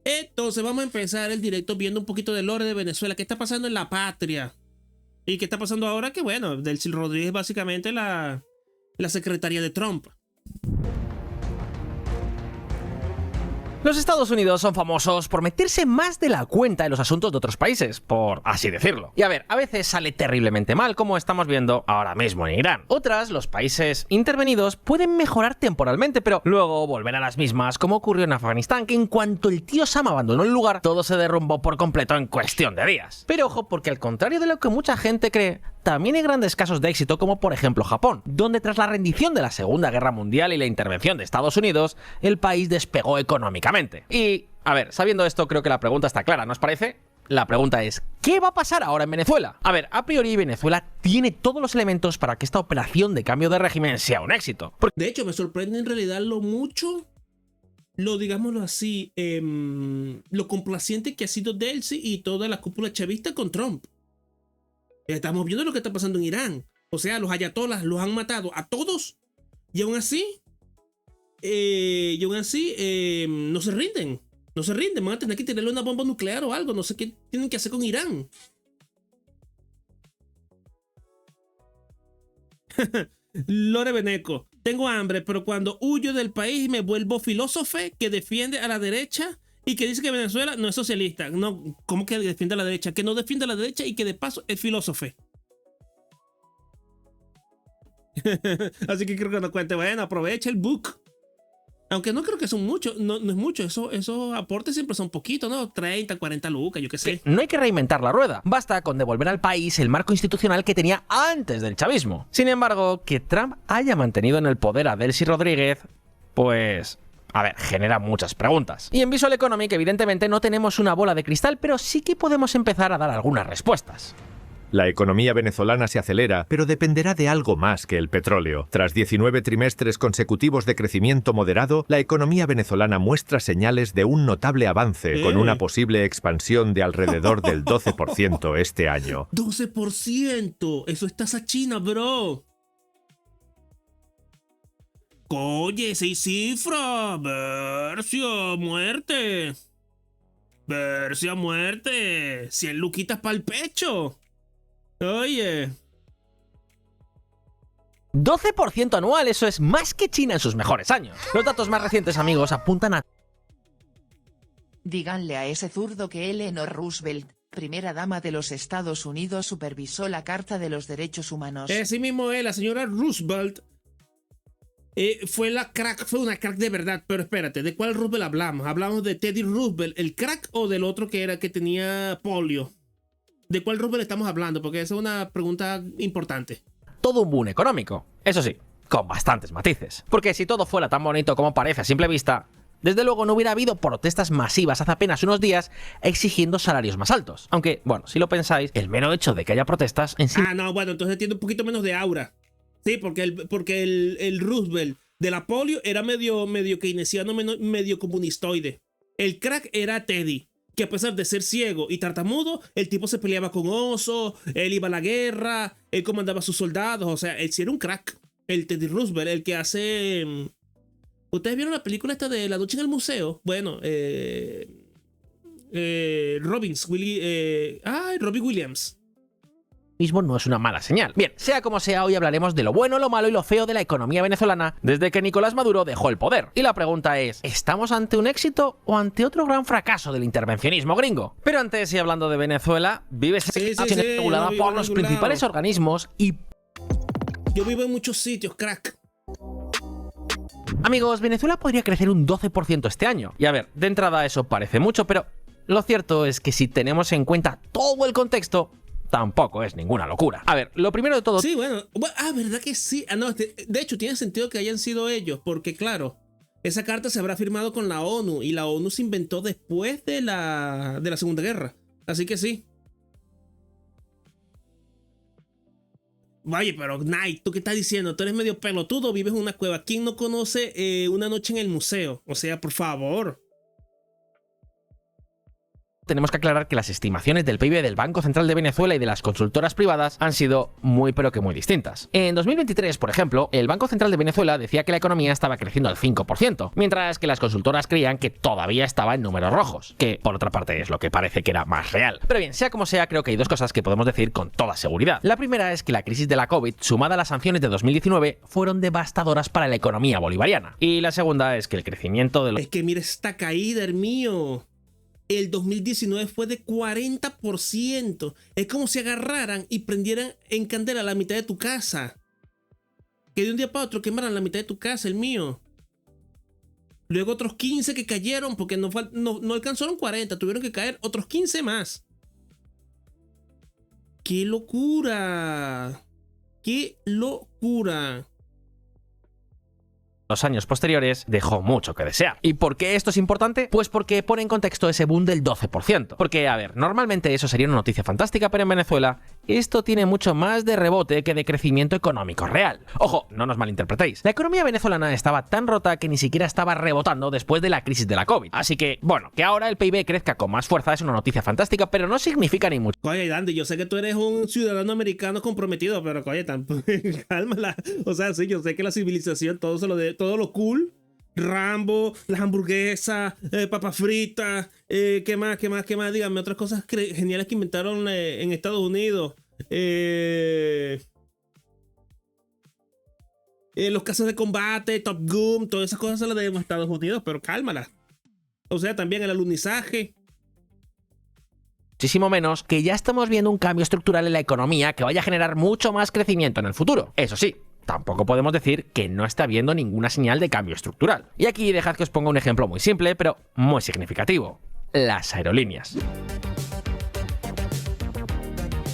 Entonces vamos a empezar el directo viendo un poquito del lore de Venezuela. ¿Qué está pasando en la patria? ¿Y qué está pasando ahora? Que bueno, Delcy Rodríguez es básicamente la secretaria de Trump. Los Estados Unidos son famosos por meterse más de la cuenta en los asuntos de otros países, por así decirlo. Y a ver, a veces sale terriblemente mal, como estamos viendo ahora mismo en Irán. Otras, los países intervenidos pueden mejorar temporalmente, pero luego volver a las mismas, como ocurrió en Afganistán, que en cuanto el tío Sam abandonó el lugar, todo se derrumbó por completo en cuestión de días. Pero ojo, porque al contrario de lo que mucha gente cree, también hay grandes casos de éxito, como por ejemplo Japón, donde tras la rendición de la Segunda Guerra Mundial y la intervención de Estados Unidos, el país despegó económicamente. Y, a ver, sabiendo esto, creo que la pregunta está clara, ¿no os parece? La pregunta es, ¿qué va a pasar ahora en Venezuela? A ver, a priori Venezuela tiene todos los elementos para que esta operación de cambio de régimen sea un éxito. De hecho, me sorprende en realidad digámoslo así, lo complaciente que ha sido Delcy y toda la cúpula chavista con Trump. Estamos viendo lo que está pasando en Irán. O sea, los ayatolas los han matado a todos y aún así no se rinden. No se rinden, van a tener que tirarle una bomba nuclear o algo. No sé qué tienen que hacer con Irán. Lore Beneco. Tengo hambre, pero cuando huyo del país me vuelvo filósofo que defiende a la derecha y que dice que Venezuela no es socialista. No, ¿cómo que defiende a la derecha? Que no defiende a la derecha y que de paso es filósofo. Así que creo que no cuente. Bueno, aprovecha el book. Aunque no creo que son muchos, no es mucho, esos aportes siempre son poquitos, ¿no? 30, 40 lucas, yo qué sé. No hay que reinventar la rueda, basta con devolver al país el marco institucional que tenía antes del chavismo. Sin embargo, que Trump haya mantenido en el poder a Delcy Rodríguez, pues... a ver, genera muchas preguntas. Y en Visual Economic, evidentemente, no tenemos una bola de cristal, pero sí que podemos empezar a dar algunas respuestas. La economía venezolana se acelera, pero dependerá de algo más que el petróleo. Tras 19 trimestres consecutivos de crecimiento moderado, la economía venezolana muestra señales de un notable avance, con una posible expansión de alrededor del 12% este año. 12%, eso es tasa china, bro. Oye, 6 cifras, Versio, muerte. Versio, muerte. 100 luquitas para el pecho. Oye. 12% anual, eso es más que China en sus mejores años. Los datos más recientes, amigos, apuntan a... Díganle a ese zurdo que Eleanor Roosevelt, primera dama de los Estados Unidos, supervisó la Carta de los Derechos Humanos. Así mismo es, la señora Roosevelt fue una crack de verdad. Pero espérate, ¿de cuál Roosevelt hablamos? ¿Hablamos de Teddy Roosevelt, el crack, o del otro que tenía polio? ¿De cuál Roosevelt estamos hablando? Porque esa es una pregunta importante. Todo un boom económico, eso sí, con bastantes matices. Porque si todo fuera tan bonito como parece a simple vista, desde luego no hubiera habido protestas masivas hace apenas unos días exigiendo salarios más altos. Aunque, bueno, si lo pensáis, el mero hecho de que haya protestas en sí... Ah, no, bueno, entonces tiene un poquito menos de aura. Sí, porque el Roosevelt de la polio era medio keynesiano, medio comunistoide. El crack era Teddy, que a pesar de ser ciego y tartamudo, el tipo se peleaba con osos, él iba a la guerra, él comandaba a sus soldados, o sea, él sí era un crack. El Teddy Roosevelt, el que hace... ¿Ustedes vieron la película esta de La noche en el museo? Bueno, Robbie Williams. Mismo no es una mala señal. Bien, sea como sea, hoy hablaremos de lo bueno, lo malo y lo feo de la economía venezolana desde que Nicolás Maduro dejó el poder. Y la pregunta es, ¿estamos ante un éxito o ante otro gran fracaso del intervencionismo gringo? Pero antes, y hablando de Venezuela, vive regulada por los principales organismos y... Yo vivo en muchos sitios, crack. Amigos, Venezuela podría crecer un 12% este año. Y a ver, de entrada eso parece mucho, pero lo cierto es que si tenemos en cuenta todo el contexto, tampoco es ninguna locura. A ver, lo primero de todo... Sí, bueno, ¿verdad que sí? No, de hecho, tiene sentido que hayan sido ellos, porque claro, esa carta se habrá firmado con la ONU, y la ONU se inventó después de la Segunda Guerra. Así que sí. Vaya, pero Knight, ¿tú qué estás diciendo? Tú eres medio pelotudo, vives en una cueva. ¿Quién no conoce Una noche en el museo? O sea, por favor. tenemos que aclarar que las estimaciones del PIB del Banco Central de Venezuela y de las consultoras privadas han sido muy pero que muy distintas. En 2023, por ejemplo, el Banco Central de Venezuela decía que la economía estaba creciendo al 5%, mientras que las consultoras creían que todavía estaba en números rojos, que por otra parte es lo que parece que era más real. Pero bien, sea como sea, creo que hay dos cosas que podemos decir con toda seguridad. La primera es que la crisis de la COVID, sumada a las sanciones de 2019, fueron devastadoras para la economía bolivariana. Y la segunda es que el crecimiento de los... Es que mira esta caída, hermano. El 2019 fue de 40%. Es como si agarraran y prendieran en candela la mitad de tu casa. Que de un día para otro quemaran la mitad de tu casa, el mío. Luego otros 15 que cayeron porque no alcanzaron 40. Tuvieron que caer otros 15 más. ¡Qué locura! ¡Qué locura! Los años posteriores dejó mucho que desear. ¿Y por qué esto es importante? Pues porque pone en contexto ese boom del 12%. Porque, a ver, normalmente eso sería una noticia fantástica, pero en Venezuela esto tiene mucho más de rebote que de crecimiento económico real. Ojo, no nos malinterpretéis. La economía venezolana estaba tan rota que ni siquiera estaba rebotando después de la crisis de la COVID. Así que, bueno, que ahora el PIB crezca con más fuerza es una noticia fantástica, pero no significa ni mucho. Oye, Dandy, yo sé que tú eres un ciudadano americano comprometido, pero oye, cálmala. O sea, sí, yo sé que la civilización, todo lo cool, Rambo, las hamburguesas, papas fritas, ¿qué más? Díganme otras cosas geniales que inventaron en Estados Unidos. Los casos de combate, Top Gun, todas esas cosas se las debemos a Estados Unidos, pero cálmala. O sea, también el alunizaje. Muchísimo menos que ya estamos viendo un cambio estructural en la economía que vaya a generar mucho más crecimiento en el futuro. Eso sí, tampoco podemos decir que no está habiendo ninguna señal de cambio estructural. Y aquí dejad que os ponga un ejemplo muy simple, pero muy significativo. Las aerolíneas.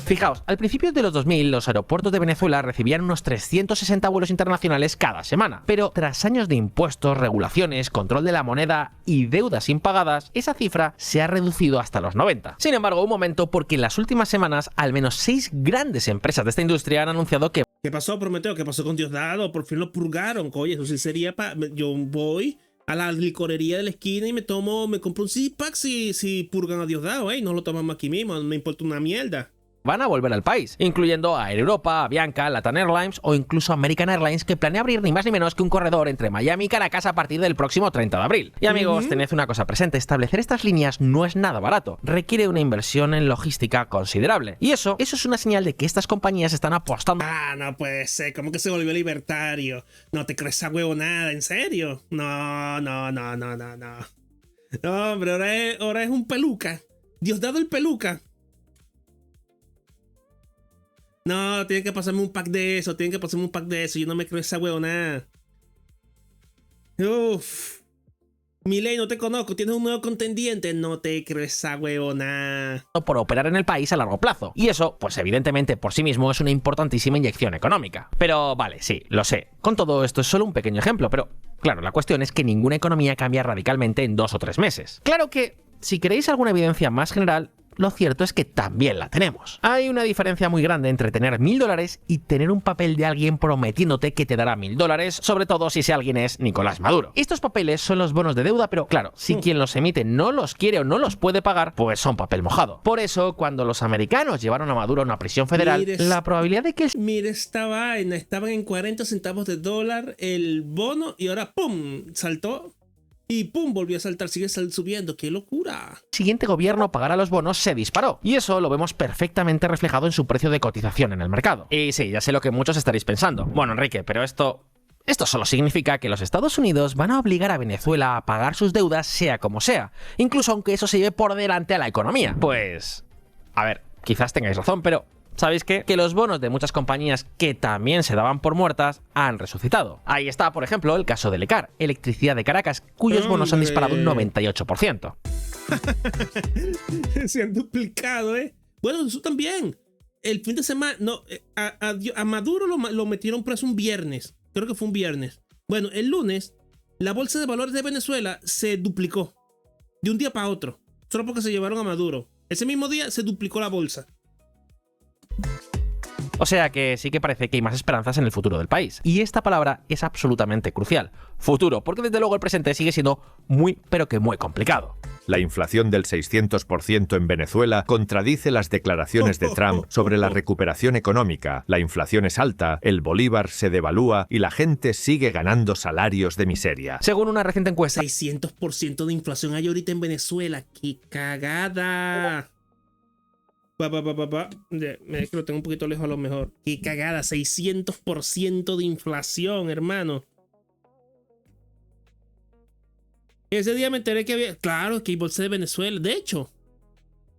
Fijaos, al principio de los 2000 los aeropuertos de Venezuela recibían unos 360 vuelos internacionales cada semana, pero tras años de impuestos, regulaciones, control de la moneda y deudas impagadas, esa cifra se ha reducido hasta los 90. Sin embargo, un momento, porque en las últimas semanas al menos 6 grandes empresas de esta industria han anunciado que... ¿Qué pasó, Prometeo? ¿Qué pasó con Diosdado? Por fin lo purgaron. Oye, eso sí sería yo voy a la licorería de la esquina y me compro un six-pack si purgan a Diosdado, no lo tomamos aquí mismo, no me importa una mierda. Van a volver al país, incluyendo a Air Europa, Avianca, Latam Airlines o incluso American Airlines, que planea abrir ni más ni menos que un corredor entre Miami y Caracas a partir del próximo 30 de abril. Y amigos, tened una cosa presente, establecer estas líneas no es nada barato, requiere una inversión en logística considerable. Y eso es una señal de que estas compañías están apostando... Ah, no puede ser, ¿cómo que se volvió libertario? No te crees a huevo nada, ¿en serio? No. No, hombre, ahora es un peluca. Diosdado el peluca. No, tienen que pasarme un pack de eso, yo no me creo esa huevonada. Uff. Milei, no te conozco, tienes un nuevo contendiente, no te creo esa huevonada. Por operar en el país a largo plazo. Y eso, pues evidentemente por sí mismo es una importantísima inyección económica. Pero vale, sí, lo sé. Con todo esto es solo un pequeño ejemplo, pero claro, la cuestión es que ninguna economía cambia radicalmente en 2 o 3 meses. Claro que, si queréis alguna evidencia más general, lo cierto es que también la tenemos. Hay una diferencia muy grande entre tener $1000 y tener un papel de alguien prometiéndote que te dará $1000, sobre todo si ese alguien es Nicolás Maduro. Estos papeles son los bonos de deuda, pero claro, si quien los emite no los quiere o no los puede pagar, pues son papel mojado. Por eso, cuando los americanos llevaron a Maduro a una prisión federal, la probabilidad de que... Mira esta vaina, estaban en 40 centavos de dólar el bono y ahora ¡pum! Saltó. Y pum, volvió a saltar, sigue subiendo. ¡Qué locura! El siguiente gobierno pagara los bonos se disparó. Y eso lo vemos perfectamente reflejado en su precio de cotización en el mercado. Y sí, ya sé lo que muchos estaréis pensando. Bueno, Enrique, pero esto solo significa que los Estados Unidos van a obligar a Venezuela a pagar sus deudas sea como sea, incluso aunque eso se lleve por delante a la economía. Pues... a ver, quizás tengáis razón, pero... ¿sabéis qué? Que los bonos de muchas compañías que también se daban por muertas han resucitado. Ahí está, por ejemplo, el caso de Lecar, Electricidad de Caracas, cuyos bonos han disparado un 98%. Se han duplicado, ¿eh? Bueno, eso también. El fin de semana, no, a Maduro lo metieron preso un viernes. Creo que fue un viernes. Bueno, el lunes, la bolsa de valores de Venezuela se duplicó. De un día para otro. Solo porque se llevaron a Maduro. Ese mismo día se duplicó la bolsa. O sea que sí que parece que hay más esperanzas en el futuro del país. Y esta palabra es absolutamente crucial. Futuro, porque desde luego el presente sigue siendo muy, pero que muy complicado. La inflación del 600% en Venezuela contradice las declaraciones de Trump sobre la recuperación económica. La inflación es alta, el bolívar se devalúa y la gente sigue ganando salarios de miseria. Según una reciente encuesta, 600% de inflación hay ahorita en Venezuela. ¡Qué cagada! Es que lo tengo un poquito lejos a lo mejor. ¡Qué cagada! 600% de inflación, hermano. Ese día me enteré que había... Claro, que hay bolsa de Venezuela. De hecho,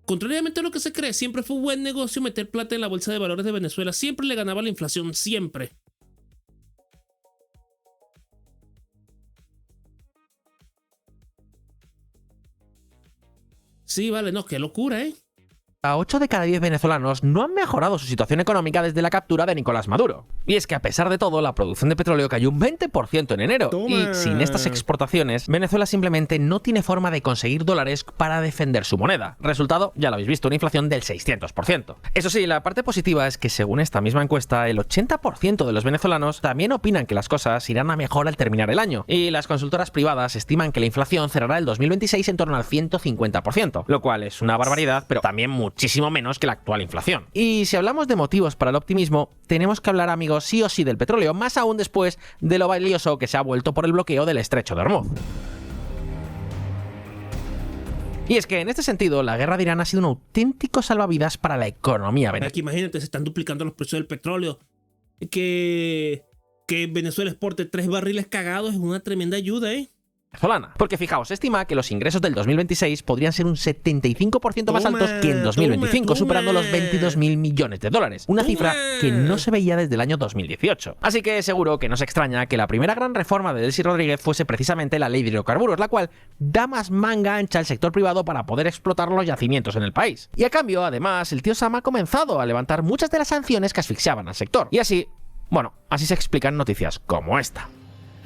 contrariamente a lo que se cree, siempre fue un buen negocio meter plata en la bolsa de valores de Venezuela. Siempre le ganaba la inflación, siempre. Sí, vale, no, qué locura, ¿eh? a 8 de cada 10 venezolanos no han mejorado su situación económica desde la captura de Nicolás Maduro. Y es que a pesar de todo, la producción de petróleo cayó un 20% en enero. Toma. Y sin estas exportaciones, Venezuela simplemente no tiene forma de conseguir dólares para defender su moneda. Resultado, ya lo habéis visto, una inflación del 600%. Eso sí, la parte positiva es que según esta misma encuesta, el 80% de los venezolanos también opinan que las cosas irán a mejor al terminar el año. Y las consultoras privadas estiman que la inflación cerrará el 2026 en torno al 150%, lo cual es una barbaridad, pero también muchísimo menos que la actual inflación. Y si hablamos de motivos para el optimismo, tenemos que hablar, amigos, sí o sí del petróleo, más aún después de lo valioso que se ha vuelto por el bloqueo del estrecho de Hormuz. Y es que en este sentido, la guerra de Irán ha sido un auténtico salvavidas para la economía venezolana. Aquí imagínate, se están duplicando los precios del petróleo. Que Venezuela exporte 3 barriles cagados es una tremenda ayuda, ¿eh? Porque fijaos, se estima que los ingresos del 2026 podrían ser un 75% más altos que en 2025, superando los 22.000 millones de dólares. Una cifra que no se veía desde el año 2018. Así que seguro que no se extraña que la primera gran reforma de Delcy Rodríguez fuese precisamente la ley de hidrocarburos, la cual da más manga ancha al sector privado para poder explotar los yacimientos en el país. Y a cambio, además, el tío Sam ha comenzado a levantar muchas de las sanciones que asfixiaban al sector. Y así, bueno, así se explican noticias como esta.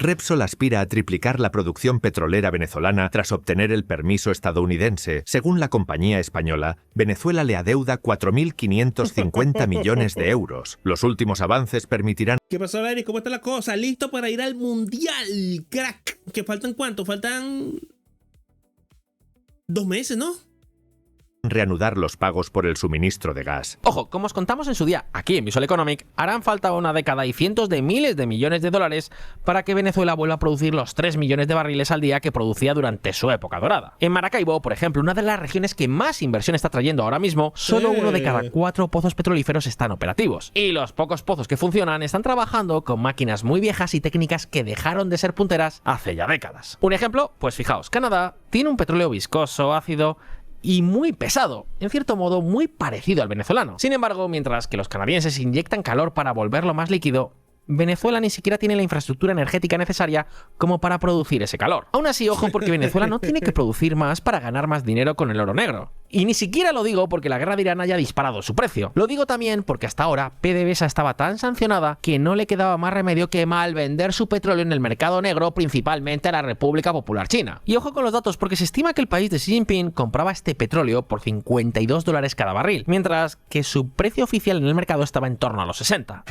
Repsol aspira a triplicar la producción petrolera venezolana tras obtener el permiso estadounidense. Según la compañía española, Venezuela le adeuda 4.550 millones de euros. Los últimos avances permitirán... ¿Qué pasó, Eric? ¿Cómo está la cosa? ¿Listo para ir al mundial, crack? ¿Que faltan cuánto? Faltan 2 meses, ¿no? reanudar los pagos por el suministro de gas. Ojo, como os contamos en su día aquí en Visual Economic, harán falta una década y cientos de miles de millones de dólares para que Venezuela vuelva a producir los 3 millones de barriles al día que producía durante su época dorada. En Maracaibo, por ejemplo, una de las regiones que más inversión está trayendo ahora mismo, solo 1 de cada 4 pozos petrolíferos están operativos. Y los pocos pozos que funcionan están trabajando con máquinas muy viejas y técnicas que dejaron de ser punteras hace ya décadas. Un ejemplo, pues fijaos, Canadá tiene un petróleo viscoso, ácido y muy pesado, en cierto modo muy parecido al venezolano. Sin embargo, mientras que los canadienses inyectan calor para volverlo más líquido, Venezuela ni siquiera tiene la infraestructura energética necesaria como para producir ese calor. Aún así, ojo, porque Venezuela no tiene que producir más para ganar más dinero con el oro negro. Y ni siquiera lo digo porque la guerra de Irán haya disparado su precio. Lo digo también porque hasta ahora PDVSA estaba tan sancionada que no le quedaba más remedio que mal vender su petróleo en el mercado negro, principalmente a la República Popular China. Y ojo con los datos, porque se estima que el país de Xi Jinping compraba este petróleo por $52 cada barril, mientras que su precio oficial en el mercado estaba en torno a los 60.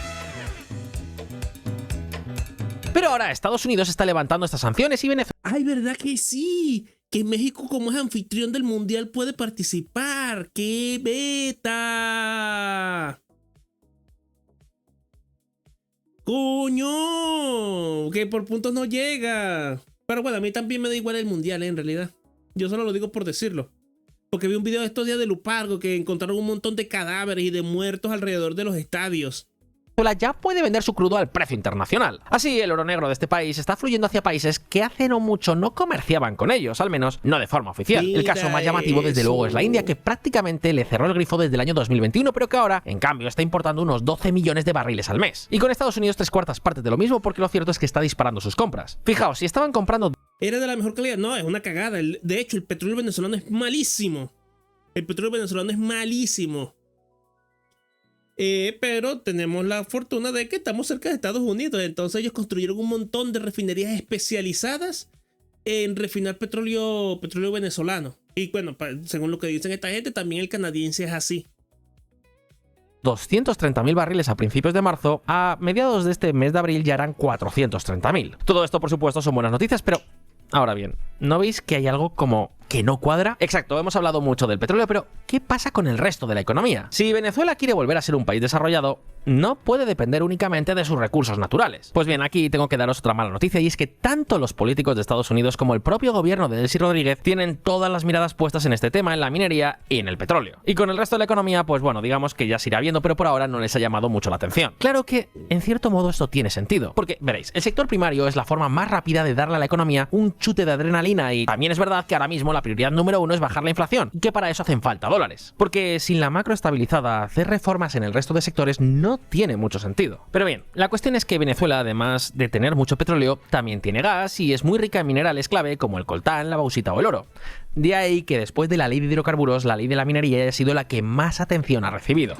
Pero ahora Estados Unidos está levantando estas sanciones y Venezuela... ¡Ay, verdad que sí! Que México, como es anfitrión del mundial, puede participar. ¡Qué beta! ¡Coño! Que por puntos no llega. Pero bueno, a mí también me da igual el mundial, en realidad. Yo solo lo digo por decirlo. Porque vi un video estos días de Lupargo que encontraron un montón de cadáveres y de muertos alrededor de los estadios. Ya puede vender su crudo al precio internacional. Así, el oro negro de este país está fluyendo hacia países que hace no mucho no comerciaban con ellos, al menos no de forma oficial. Mira, el caso más llamativo, desde luego, es la India, que prácticamente le cerró el grifo desde el año 2021, pero que ahora, en cambio, está importando unos 12 millones de barriles al mes. Y con Estados Unidos 3/4 partes de lo mismo, porque lo cierto es que está disparando sus compras. Fijaos, si estaban comprando... ¿Era de la mejor calidad? No, es una cagada. De hecho, el petróleo venezolano es malísimo. El petróleo venezolano es malísimo. Pero tenemos la fortuna de que estamos cerca de Estados Unidos. Entonces ellos construyeron un montón de refinerías especializadas en refinar petróleo venezolano. Y bueno, según lo que dicen esta gente, también el canadiense es así. 230.000 barriles a principios de marzo, a mediados de este mes de abril ya eran 430.000. Todo esto, por supuesto, son buenas noticias, pero... Ahora bien, ¿no veis que hay algo como que no cuadra? Exacto, hemos hablado mucho del petróleo, pero ¿qué pasa con el resto de la economía? Si Venezuela quiere volver a ser un país desarrollado, no puede depender únicamente de sus recursos naturales. Pues bien, aquí tengo que daros otra mala noticia, y es que tanto los políticos de Estados Unidos como el propio gobierno de Delcy Rodríguez tienen todas las miradas puestas en este tema, en la minería y en el petróleo. Y con el resto de la economía, pues bueno, digamos que ya se irá viendo, pero por ahora no les ha llamado mucho la atención. Claro que, en cierto modo, esto tiene sentido, porque, veréis, el sector primario es la forma más rápida de darle a la economía un chute de adrenalina, y también es verdad que ahora mismo la prioridad número uno es bajar la inflación, y que para eso hacen falta dólares. Porque sin la macro estabilizada, hacer reformas en el resto de sectores no tiene mucho sentido. Pero bien, la cuestión es que Venezuela, además de tener mucho petróleo, también tiene gas y es muy rica en minerales clave como el coltán, la bauxita o el oro. De ahí que después de la ley de hidrocarburos, la ley de la minería haya sido la que más atención ha recibido.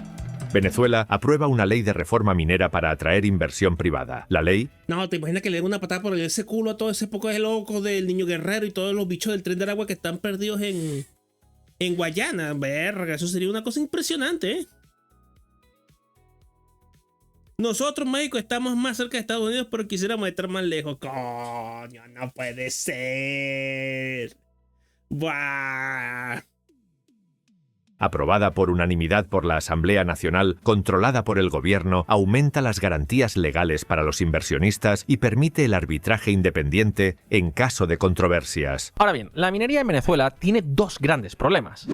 Venezuela aprueba una ley de reforma minera para atraer inversión privada. La ley... No, te imaginas que le den una patada por ese culo a todo ese poco de loco del Niño Guerrero y todos los bichos del Tren del Agua que están perdidos en Guayana. Verga, eso sería una cosa impresionante, ¿eh? Nosotros, México, estamos más cerca de Estados Unidos, pero quisiéramos estar más lejos. Coño, no puede ser. Buah. Aprobada por unanimidad por la Asamblea Nacional, controlada por el gobierno, aumenta las garantías legales para los inversionistas y permite el arbitraje independiente en caso de controversias. Ahora bien, la minería en Venezuela tiene dos grandes problemas.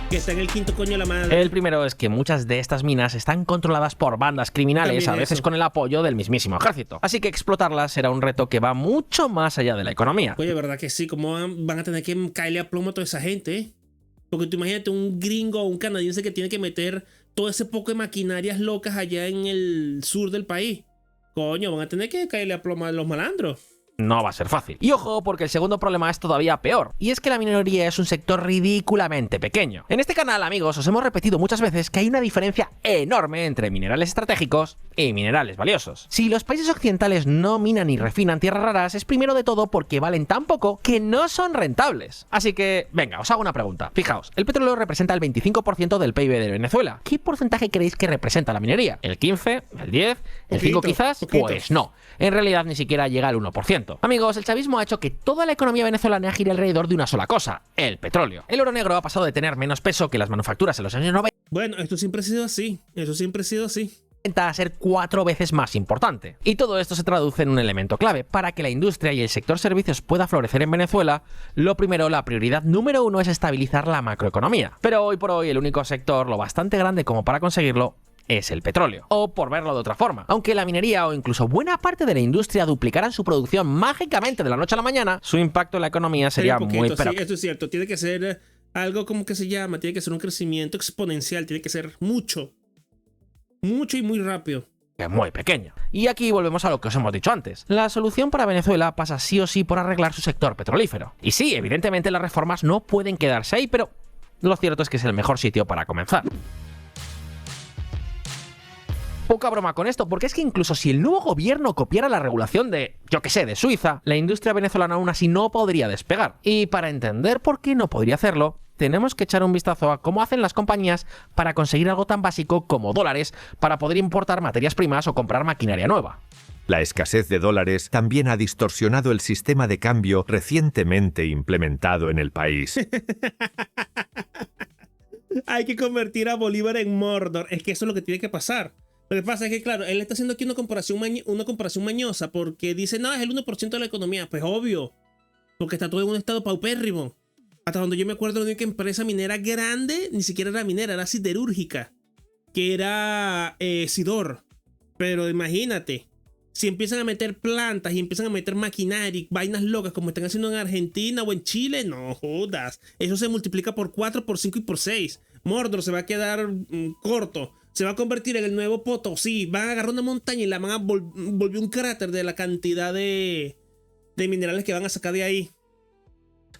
Que está en el quinto coño de la madre. El primero es que muchas de estas minas están controladas por bandas criminales, También a veces eso. con el apoyo del mismísimo ejército. Así que explotarlas será un reto que va mucho más allá de la economía. Oye, ¿verdad que sí? ¿Cómo van a tener que caerle a plomo a toda esa gente, eh? Porque tú imagínate un gringo o un canadiense que tiene que meter todo ese poco de maquinarias locas allá en el sur del país. Coño, van a tener que caerle a plomo a los malandros. No va a ser fácil. Y ojo, porque el segundo problema es todavía peor, y es que la minería es un sector ridículamente pequeño. En este canal, amigos, os hemos repetido muchas veces que hay una diferencia enorme entre minerales estratégicos y minerales valiosos. Si los países occidentales no minan ni refinan tierras raras, es primero de todo porque valen tan poco que no son rentables. Así que, venga, os hago una pregunta. Fijaos, el petróleo representa el 25% del PIB de Venezuela. ¿Qué porcentaje creéis que representa la minería? ¿El 15? ¿El 10? ¿El 5 quizás? Poquito. Pues no. En realidad ni siquiera llega al 1%. Amigos, el chavismo ha hecho que toda la economía venezolana gire alrededor de una sola cosa, el petróleo. El oro negro ha pasado de tener menos peso que las manufacturas en los años 90 Bueno, esto siempre ha sido así. Eso siempre ha sido así. a ser 4 veces más importante. Y todo esto se traduce en un elemento clave. Para que la industria y el sector servicios pueda florecer en Venezuela, lo primero, la prioridad número uno es estabilizar la macroeconomía. Pero hoy por hoy el único sector lo bastante grande como para conseguirlo es el petróleo. O por verlo de otra forma, aunque la minería o incluso buena parte de la industria duplicaran su producción mágicamente de la noche a la mañana, su impacto en la economía sería Un poquito, muy sí, pero esto es cierto. Tiene que ser algo como que se llama. Tiene que ser un crecimiento exponencial. Tiene que ser mucho. Mucho y muy rápido. que muy pequeño. Y aquí volvemos a lo que os hemos dicho antes. La solución para Venezuela pasa sí o sí por arreglar su sector petrolífero. Y sí, evidentemente las reformas no pueden quedarse ahí, pero lo cierto es que es el mejor sitio para comenzar. Poca broma con esto, porque es que incluso si el nuevo gobierno copiara la regulación de, yo que sé, de Suiza, la industria venezolana aún así no podría despegar. Y para entender por qué no podría hacerlo, tenemos que echar un vistazo a cómo hacen las compañías para conseguir algo tan básico como dólares para poder importar materias primas o comprar maquinaria nueva. La escasez de dólares también ha distorsionado el sistema de cambio recientemente implementado en el país. Hay que convertir a Bolívar en Mordor. Es que eso es lo que tiene que pasar. Lo que pasa es que, claro, él está haciendo aquí una comparación mañosa porque dice, no, es el 1% de la economía. Pues obvio, porque está todo en un estado paupérrimo. Hasta donde yo me acuerdo, la única empresa minera grande, ni siquiera era minera, era siderúrgica, que era Sidor. Pero imagínate, si empiezan a meter plantas y empiezan a meter maquinaria y vainas locas como están haciendo en Argentina o en Chile, no jodas. Eso se multiplica por 4, por 5 y por 6. Mordor se va a quedar corto. Se va a convertir en el nuevo Potosí. Van a agarrar una montaña y la van a volver un cráter de la cantidad de minerales que van a sacar de ahí.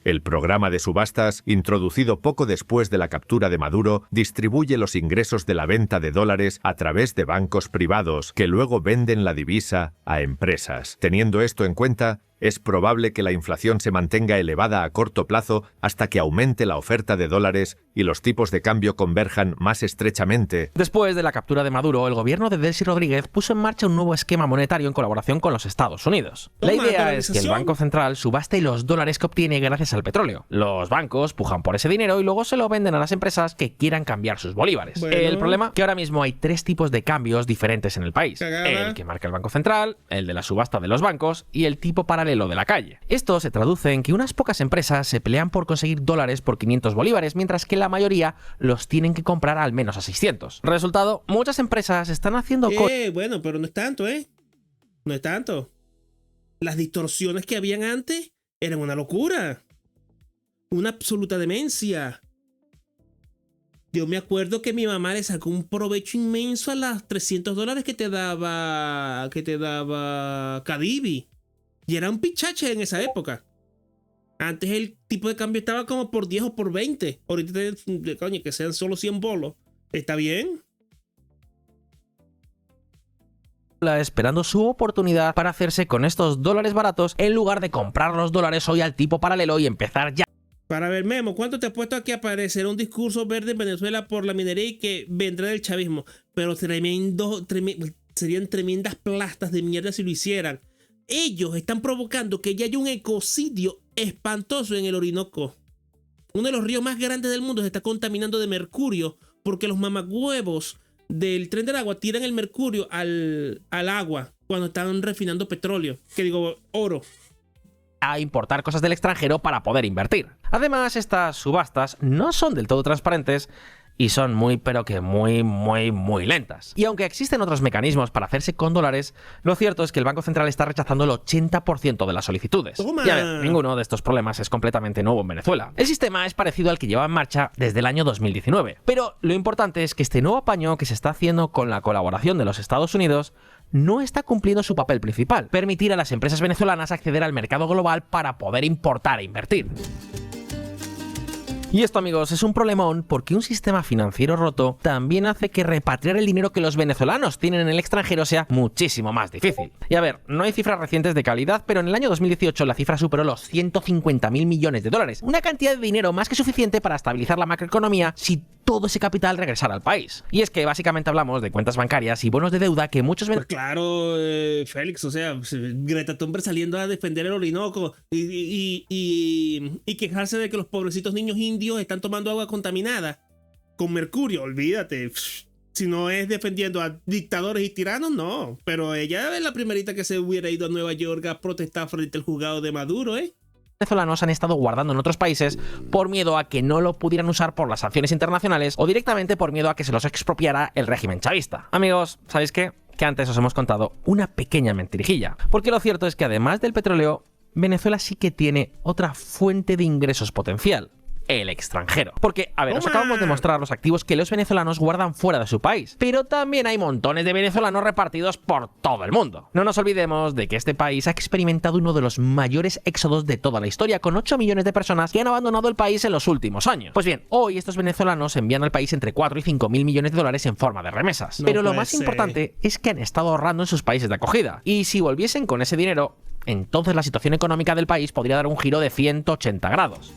El programa de subastas, introducido poco después de la captura de Maduro, distribuye los ingresos de la venta de dólares a través de bancos privados que luego venden la divisa a empresas. Teniendo esto en cuenta, Es probable que la inflación se mantenga elevada a corto plazo hasta que aumente la oferta de dólares y los tipos de cambio converjan más estrechamente. Después de la captura de Maduro, el gobierno de Delcy Rodríguez puso en marcha un nuevo esquema monetario en colaboración con los Estados Unidos. La idea es que el Banco Central subaste los dólares que obtiene gracias al petróleo. Los bancos pujan por ese dinero y luego se lo venden a las empresas que quieran cambiar sus bolívares. Bueno. El problema es que ahora mismo hay 3 tipos de cambios diferentes en el país. Cagada. El que marca el Banco Central, el de la subasta de los bancos y el tipo paralelo de la calle. Esto se traduce en que unas pocas empresas se pelean por conseguir dólares por 500 bolívares, mientras que la mayoría los tienen que comprar al menos a 600. Resultado, muchas empresas están haciendo Bueno, pero no es tanto, ¿eh? No es tanto. Las distorsiones que habían antes eran una locura. Una absoluta demencia. Yo me acuerdo que mi mamá le sacó un provecho inmenso a las $300 que te daba Cadivi. Y era un pichache en esa época. Antes el tipo de cambio estaba como por 10 o por 20. Ahorita, coño, que sean solo 100 bolos. ¿Está bien? esperando su oportunidad para hacerse con estos dólares baratos en lugar de comprar los dólares hoy al tipo paralelo y empezar ya. Para ver, Memo, ¿cuánto te ha puesto aquí a aparecer un discurso verde en Venezuela por la minería y que vendrá del chavismo? Pero serían tremendas plastas de mierda si lo hicieran. Ellos están provocando que ya haya un ecocidio espantoso en el Orinoco. Uno de los ríos más grandes del mundo se está contaminando de mercurio porque los mamagüevos del Tren del Agua tiran el mercurio al agua cuando están refinando petróleo. Que digo, oro. A importar cosas del extranjero para poder invertir. Además, estas subastas no son del todo transparentes y son muy lentas. Y aunque existen otros mecanismos para hacerse con dólares, lo cierto es que el Banco Central está rechazando el 80% de las solicitudes. ¡Toma! Y a ver, ninguno de estos problemas es completamente nuevo en Venezuela. El sistema es parecido al que lleva en marcha desde el año 2019. Pero lo importante es que este nuevo apaño que se está haciendo con la colaboración de los Estados Unidos no está cumpliendo su papel principal: permitir a las empresas venezolanas acceder al mercado global para poder importar e invertir. Y esto, amigos, es un problemón porque un sistema financiero roto también hace que repatriar el dinero que los venezolanos tienen en el extranjero sea muchísimo más difícil. Y a ver, no hay cifras recientes de calidad, pero en el año 2018 la cifra superó los 150.000 millones de dólares, una cantidad de dinero más que suficiente para estabilizar la macroeconomía si todo ese capital regresara al país. Y es que básicamente hablamos de cuentas bancarias y bonos de deuda que muchos Pues claro, Félix, o sea, Greta Thunberg saliendo a defender el Orinoco y quejarse de que los pobrecitos niños indios están tomando agua contaminada con mercurio. Olvídate. Si no es defendiendo a dictadores y tiranos, no. Pero ella es la primerita que se hubiera ido a Nueva York a protestar frente al juzgado de Maduro, ¿eh? Venezolanos han estado guardando en otros países por miedo a que no lo pudieran usar por las sanciones internacionales o directamente por miedo a que se los expropiara el régimen chavista. Amigos, ¿sabéis qué? Que antes os hemos contado una pequeña mentirijilla. Porque lo cierto es que además del petróleo, Venezuela sí que tiene otra fuente de ingresos potencial: el extranjero. Porque, a ver, os acabamos de mostrar los activos que los venezolanos guardan fuera de su país, pero también hay montones de venezolanos repartidos por todo el mundo. No nos olvidemos de que este país ha experimentado uno de los mayores éxodos de toda la historia, con 8 millones de personas que han abandonado el país en los últimos años. Pues bien, hoy estos venezolanos envían al país entre 4 y 5 mil millones de dólares en forma de remesas. No pero lo puede más ser. importante es que han estado ahorrando en sus países de acogida. Y si volviesen con ese dinero, entonces la situación económica del país podría dar un giro de 180 grados.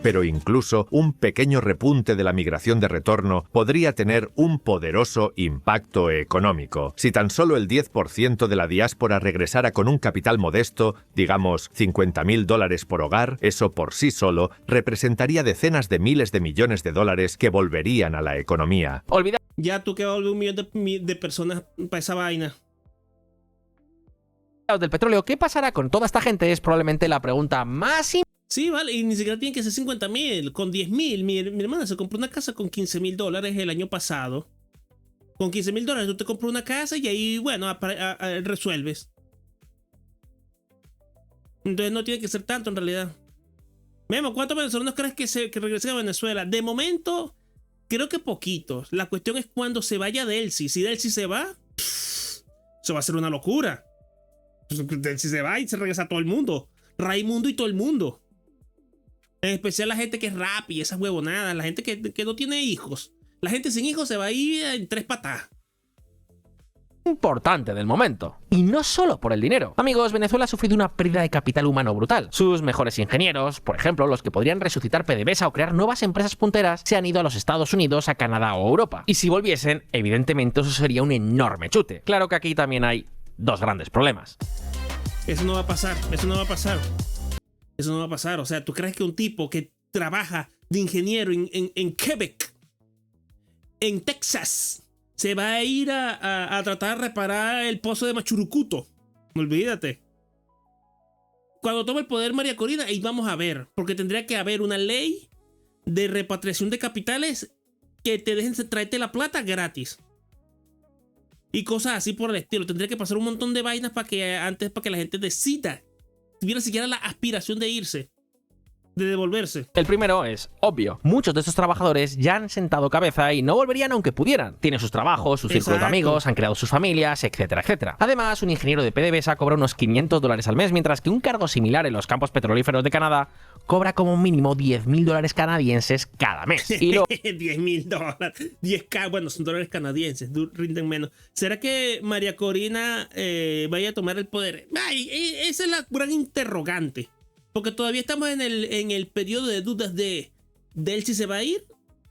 Pero incluso un pequeño repunte de la migración de retorno podría tener un poderoso impacto económico. Si tan solo el 10% de la diáspora regresara con un capital modesto, digamos $50.000 por hogar, eso por sí solo representaría decenas de miles de millones de dólares que volverían a la economía. Olvida Ya tú que va a volver 1 millón de personas para esa vaina. del petróleo. ¿Qué pasará con toda esta gente? Es probablemente la pregunta más Sí, vale, y ni siquiera tienen que ser 50.000, con 10.000. Mi hermana se compró una casa con $15.000 el año pasado. Con $15.000 tú te compras una casa y ahí, bueno, resuelves. Entonces no tiene que ser tanto en realidad. Memo, ¿cuántos venezolanos crees que regresen a Venezuela? De momento, creo que poquitos. La cuestión es cuando se vaya Delcy. Si Delcy se va, eso va a ser una locura. Delcy se va y se regresa todo el mundo. Raimundo y todo el mundo. En especial la gente que es rap y esas huevonadas. La gente que no tiene hijos. La gente sin hijos se va a ir en 3 patas. importante del momento. Y no solo por el dinero. Amigos, Venezuela ha sufrido una pérdida de capital humano brutal. Sus mejores ingenieros, por ejemplo, los que podrían resucitar PDVSA o crear nuevas empresas punteras, se han ido a los Estados Unidos, a Canadá o Europa. Y si volviesen, evidentemente eso sería un enorme chute. Claro que aquí también hay dos grandes problemas. Eso no va a pasar, eso no va a pasar. Eso no va a pasar. O sea, ¿tú crees que un tipo que trabaja de ingeniero en Quebec, en Texas, se va a ir a tratar de reparar el pozo de Machurucuto? Olvídate. Cuando tome el poder María Corina, ahí vamos a ver. Porque tendría que haber una ley de repatriación de capitales que te dejen traerte la plata gratis. Y cosas así por el estilo. Tendría que pasar un montón de vainas para que la gente decida. Tuviera siquiera la aspiración de irse. De devolverse. El primero es obvio. Muchos de estos trabajadores ya han sentado cabeza y no volverían aunque pudieran. Tienen sus trabajos, sus círculos de amigos, han creado sus familias, etcétera, etcétera. Además, un ingeniero de PDVSA cobra unos $500 al mes, mientras que un cargo similar en los campos petrolíferos de Canadá cobra como mínimo $10.000 canadienses cada mes. Y luego $10.000. 10K, bueno, son dólares canadienses, rinden menos. ¿Será que María Corina vaya a tomar el poder? Ay, esa es la gran interrogante. Porque todavía estamos en el periodo de dudas de él si se va a ir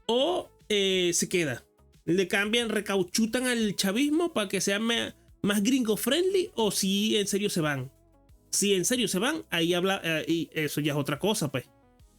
o se queda. Le cambian, recauchutan al chavismo para que sea más gringo friendly, o si en serio se van. Si en serio se van, ahí habla, y eso ya es otra cosa, pues.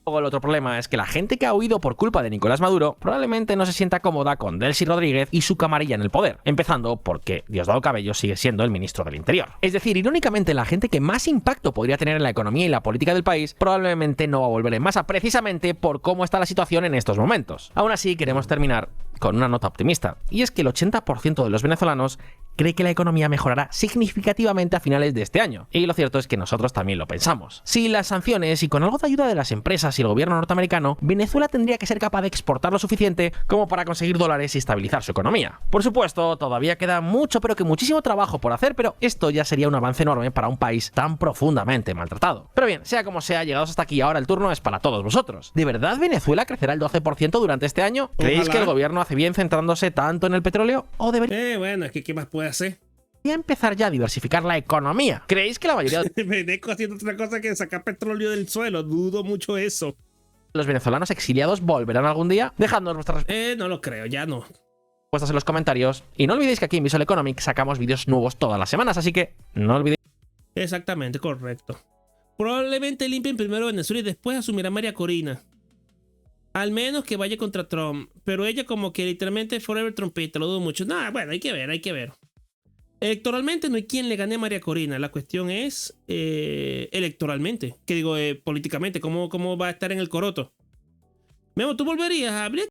el otro problema es que la gente que ha huido por culpa de Nicolás Maduro probablemente no se sienta cómoda con Delcy Rodríguez y su camarilla en el poder, empezando porque Diosdado Cabello sigue siendo el ministro del Interior. Es decir, irónicamente, la gente que más impacto podría tener en la economía y la política del país probablemente no va a volver en masa, precisamente por cómo está la situación en estos momentos. Aún así, queremos terminar con una nota optimista, y es que el 80% de los venezolanos cree que la economía mejorará significativamente a finales de este año, y lo cierto es que nosotros también lo pensamos. Sin las sanciones y con algo de ayuda de las empresas y el gobierno norteamericano, Venezuela tendría que ser capaz de exportar lo suficiente como para conseguir dólares y estabilizar su economía. Por supuesto, todavía queda mucho, pero que muchísimo trabajo por hacer, pero esto ya sería un avance enorme para un país tan profundamente maltratado. Pero bien, sea como sea, llegados hasta aquí, ahora el turno es para todos vosotros. ¿De verdad Venezuela crecerá el 12% durante este año? ¿Creéis Ojalá. que el gobierno hace bien centrándose tanto en el petróleo? ¿O debería Bueno, es que ¿qué más puede hacer? empezar ya a diversificar la economía? ¿Creéis que la mayoría de Veneco haciendo otra cosa que sacar petróleo del suelo. Dudo mucho eso. los venezolanos exiliados volverán algún día? Dejadnos vuestras No lo creo, ya no. respuestas en los comentarios. Y no olvidéis que aquí en Visual Economic sacamos vídeos nuevos todas las semanas, así que no olvidéis. Exactamente, correcto. Probablemente limpien primero Venezuela y después asumirá María Corina. Al menos que vaya contra Trump. Pero ella como que literalmente forever trumpista, lo dudo mucho. Nah, bueno, hay que ver, hay que ver. Electoralmente no hay quien le gane a María Corina. La cuestión es electoralmente. Que digo, políticamente, ¿cómo va a estar en el coroto? Memo, ¿tú volverías a abrir?